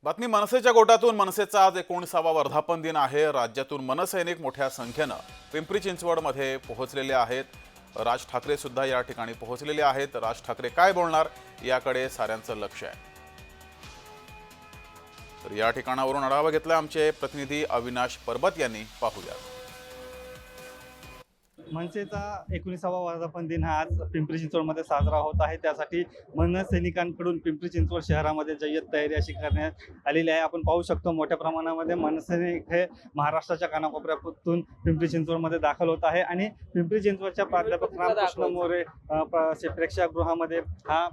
बातमी मनसेच्या गोटातून मनसेचा आज 19वा वर्धापन दिन आहे। राज्यातून मनसैनिक मोठ्या संख्येने पिंपरी चिंचवडमध्ये पोहोचलेले आहेत। राज ठाकरे सुद्धा या ठिकाणी पोहोचलेले आहेत। राज ठाकरे काय बोलणार याकडे साऱ्यांचं लक्ष आहे। तर या ठिकाणावरून आढावा घेतला आमचे प्रतिनिधी अविनाश परबत यांनी। पाहूया। मनसेचा 19वा वर्धापन दिन हा आज पिंपरी चिंचवडमध्ये साजरा होत आहे। त्यासाठी मनसैनिकांकडून पिंपरी चिंचवड शहरामध्ये जय्यत तयारी अशी करण्यात आलेली आहे। आपण पाहू शकतो मोठ्या प्रमाणामध्ये मनसैनिक हे महाराष्ट्राच्या कानाकोपऱ्यातून पिंपरी चिंचवडमध्ये दाखल होत आहे आणि पिंपरी चिंचवडच्या प्राध्यापक रामकृष्ण मोरे प्रेक्षागृहामध्ये हा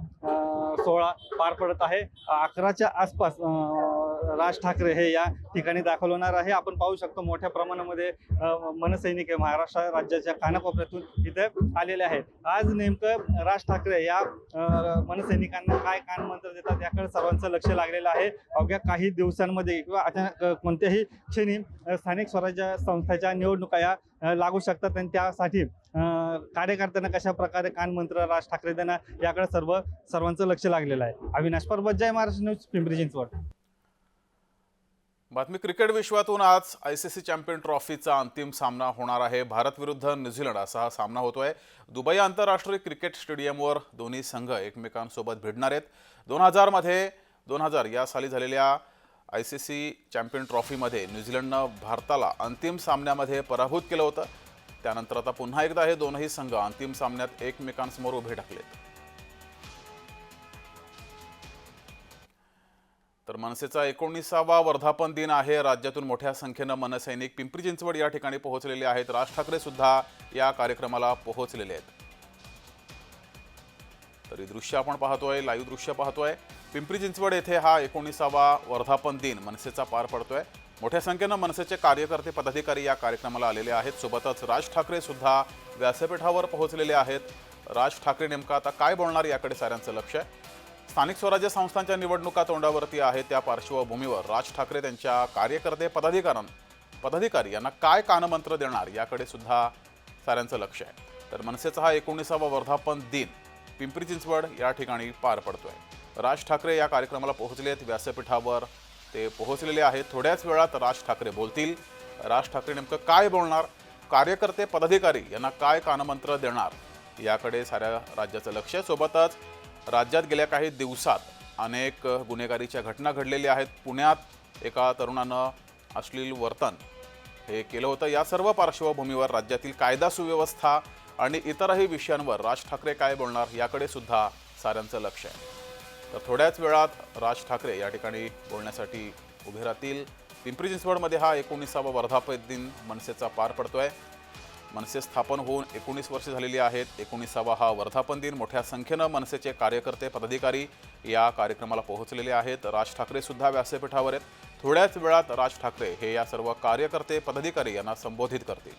सोहळा पार पडत आहे। 11च्या आसपास राज ठाकरे हे या ठिकाणी दाखल होणार आहे। आपण पाहू शकतो मोठ्या प्रमाणामध्ये मनसैनिक हे महाराष्ट्र राज्याच्या कानाकोपऱ्यातून इथे आलेले आहेत। आज नेमकं राज ठाकरे या मनसैनिकांना काय कानमंत्र देतात याकडे सर्वांचं लक्ष लागलेलं आहे। अवघ्या काही दिवसांमध्ये किंवा आता कोणत्याही क्षणी स्थानिक स्वराज्य संस्थांच्या निवडणुका या लागू शकतात आणि त्यासाठी कार्यकर्त्यांना कशा प्रकारे कानमंत्र राज ठाकरे देणार याकडे सर्वांचं लक्ष लागलेलं आहे। अविनाश परबत, जय महाराष्ट्र न्यूज, पिंपरी चिंचवड। बातमी क्रिकेट विश्वातून आज आयसीसी चॅम्पियन ट्रॉफीचा अंतिम सामना होणार आहे। भारत विरुद्ध न्यूझीलंड असा हा सामना होतोय। दुबई आंतरराष्ट्रीय क्रिकेट स्टेडियमवर दोन्ही संघ एकमेकांसोबत भिडणार आहेत। 2000 या साली झालेल्या आयसीसी चॅम्पियन ट्रॉफीमध्ये न्यूझीलंडनं भारताला अंतिम सामन्यामध्ये पराभूत केलं होतं। त्यानंतर आता पुन्हा एकदा हे दोनही संघ अंतिम सामन्यात एकमेकांसमोर उभे ठाकलेत। तर मनसेचा 19वा वर्धापन दिन आहे। राज्यातून मोठ्या संख्येने मनसैनिक पिंपरी चिंचवड या ठिकाणी पोहोचलेले आहेत। राज ठाकरे सुद्धा या कार्यक्रमाला पोहोचलेले आहेत। तर दृश्य आपण पाहतोय, लाईव्ह दृश्य पाहतोय। पिंपरी चिंचवड येथे हा 19वा वर्धापन दिन मनसेचा पार पडतोय। मोठ्या संख्येने मनसेचे कार्यकर्ते पदाधिकारी या कार्यक्रमाला आलेले आहेत। सोबतच राज ठाकरे सुद्धा व्यासपीठावर पोहोचलेले आहेत। राज ठाकरे नेमका आता काय बोलणार याकडे साऱ्यांचं लक्ष आहे। स्थानिक स्वराज्य संस्थांच्या निवडणुका तोंडावरती आहे, त्या पार्श्वभूमीवर राज ठाकरे त्यांच्या कार्यकर्ते पदाधिकारी यांना काय कानमंत्र देणार याकडे सुद्धा साऱ्यांचं लक्ष आहे। तर मनसेचा हा 19वा वर्धापन दिन पिंपरी चिंचवड या ठिकाणी पार पडतोय। राज ठाकरे या कार्यक्रमाला पोहोचलेत। व्यासपीठावर ते पोहोचलेले आहेत। थोड्याच वेळात राज ठाकरे बोलतील। राज ठाकरे नेमकं काय बोलणार, कार्यकर्ते पदाधिकारी यांना काय कानमंत्र देणार याकडे साऱ्या राज्याचं लक्ष आहे। सोबतच राज्यात गेल्या काही दिवसात अनेक गुन्हेगारीच्या घटना घडलेल्या आहेत। पुण्यात एका तरुणानं अश्लील वर्तन हे केलं होतं। या सर्व पार्श्वभूमीवर राज्यातील कायदा सुव्यवस्था आणि इतरही विषयांवर राज ठाकरे काय बोलणार याकडे सुद्धा साऱ्यांचं लक्ष आहे। तर थोड्याच वेळात राज ठाकरे या ठिकाणी बोलण्यासाठी उभे राहतील। पिंपरी चिंचवडमध्ये हा 19वा वर्धापन दिन मनसेचा पार पडतोय। मनसे स्थापन होऊन 19 वर्षे झालेली आहेत। 19वा हा वर्धापन दिन मोठ्या संख्येने मनसेचे कार्यकर्ते पदाधिकारी या कार्यक्रमाला पोहोचलेले आहेत। राज ठाकरे सुद्धा व्यासपीठावर आहेत। थोड्याच वेळात राज ठाकरे हे या सर्व कार्यकर्ते पदाधिकारी यांना संबोधित करतील।